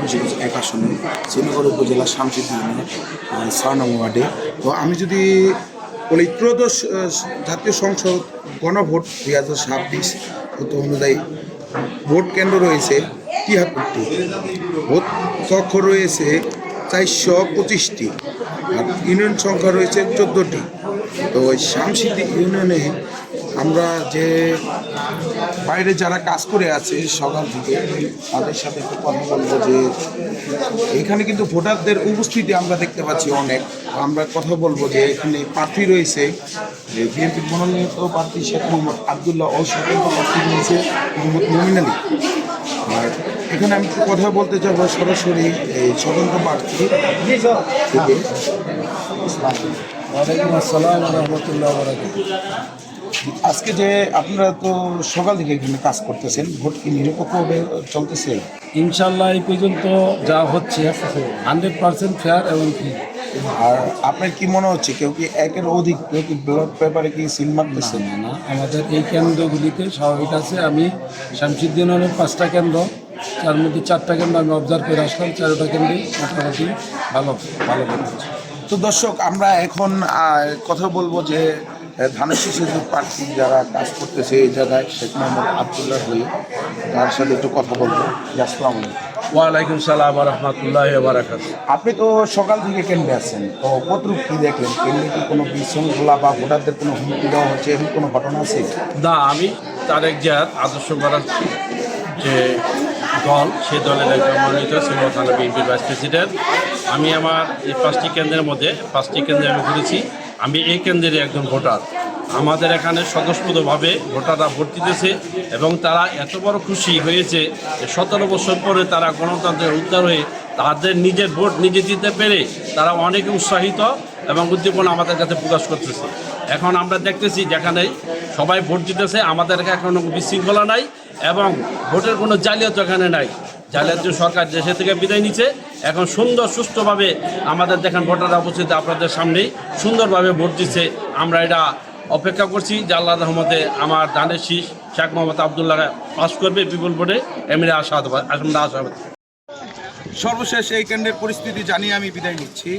মুন্সিগঞ্জ 1 আসনে শ্রীনগর উপজেলা শামসিদ্দি ইউনিয়নের 6 নং ওয়ার্ডে। তো আমি যদি বলি ত্রয়োদশ জাতীয় সংসদ গণভোট 2026 তথ্য অনুযায়ী ভোট কেন্দ্র রয়েছে 73টি, ভোট কক্ষ রয়েছে 425টি, আর ইউনিয়ন সংখ্যা রয়েছে 14টি। তো ওই শামসিদ্দি ইউনিয়নে আমরা যে বাইরে যারা কাজ করে আছে সকাল থেকে তাদের সাথে একটু কথা বলবো যে এখানে কিন্তু ভোটারদের উপস্থিতি আমরা দেখতে পাচ্ছি অনেক। আমরা কথা বলবো যে এখানে প্রার্থী রয়েছে, যে বিএনপির মনোনীত প্রার্থী শেখ মোহাম্মদ আবদুল্লাহ ও স্বতন্ত্র প্রার্থী রয়েছে মোহাম্মদ মমিন আলী। আর এখানে আমি একটু কথা বলতে চাবো সরাসরি এই স্বতন্ত্র প্রার্থী থেকে। ওয়ালাইকুম আসসালাম রহমতুল্লাহ বারাকাতুহু। আজকে যে আপনারা তো সকাল থেকে এখানে কাজ করতেছেন, ভোট কি নিরপেক্ষভাবে চলতেছে? ইনশাল্লাহ এই পর্যন্ত যা হচ্ছে 100% ফেয়ার এবং ফ্রি। আর আপনার কি মনে হচ্ছে কেউ কি একের অধিক কেউ কি ব্যালট পেপারে কি সিল মারতেছে? না, আমাদের এই কেন্দ্রগুলিতে স্বাভাবিক আছে। আমি শামসিদ্দি ইউনিয়নের 5টা কেন্দ্র, তার মধ্যে 4টা কেন্দ্র আমি অবজার্ভ করে আসলাম। 4টা কেন্দ্রেই মোটামুটি ভালো করছে। তো দর্শক, আমরা এখন কথা বলবো যে ধানের শীষের যে প্রার্থী যারা কাজ করতেছে এই জায়গায় শেখ মোহাম্মদ আবদুল্লাহ হয়ে তার সাথে একটু কথা বলবো। আসসালামু আলাইকুম। ওয়ালাইকুম সালাম রহমতুল্লাহ বারাকাতুহু। আপনি তো সকাল থেকে কেন্দ্রে আছেন, তো কতটুকু কি দেখলেন? কেন্দ্রে কি কোনো বিশৃঙ্খলা বা ভোটারদের কোনো হুমকি দেওয়া হচ্ছে এরকম কোনো ঘটনা আছে? না, আমি তারেক জিয়ার আদর্শ করার যে দল, সেই দলের একজন মনোনীত শ্রীমত থানা বিএনপির ভাইস প্রেসিডেন্ট। আমি আমার এই 5টি কেন্দ্রের মধ্যে 5টি কেন্দ্রে আমি ঘুরেছি। আমি এই কেন্দ্রের একজন ভোটার। আমাদের এখানে স্বতঃস্ফূর্তভাবে ভোটাররা ভোট দিতেছে এবং তারা এত বড় খুশি হয়েছে যে 17 বছর পরে তারা গণতন্ত্রের উদ্ধার হয়ে তাদের নিজের ভোট নিজে দিতে পেরে তারা অনেক উৎসাহিত এবং উদ্দীপনা আমাদের কাছে প্রকাশ করতেছে। এখন আমরা দেখতেছি যেখানে সবাই ভোট দিতেছে, আমাদের এখানে কোনো বিশৃঙ্খলা নাই এবং ভোটের কোনো জালিয়াত এখানে নাই। জালিয়াত সরকার দেশে থেকে বিদায় নিচ্ছে। এখন সুন্দর সুষ্ঠুভাবে আমাদের দেখেন ভোটাররা উপস্থিত আপনাদের সামনেই সুন্দরভাবে ভোট দিচ্ছে। আমরা এটা অপেক্ষা করছি যে আল্লাহর রহমতে আমার ধানের শীষ শেখ মোহাম্মদ আবদুল্লাহ পাস করবে বিপুল ভোটে। আমরা আশাবাদী। সর্বশেষ এই কেন্দ্রের পরিস্থিতি জানিয়ে আমি বিদায় নিচ্ছি।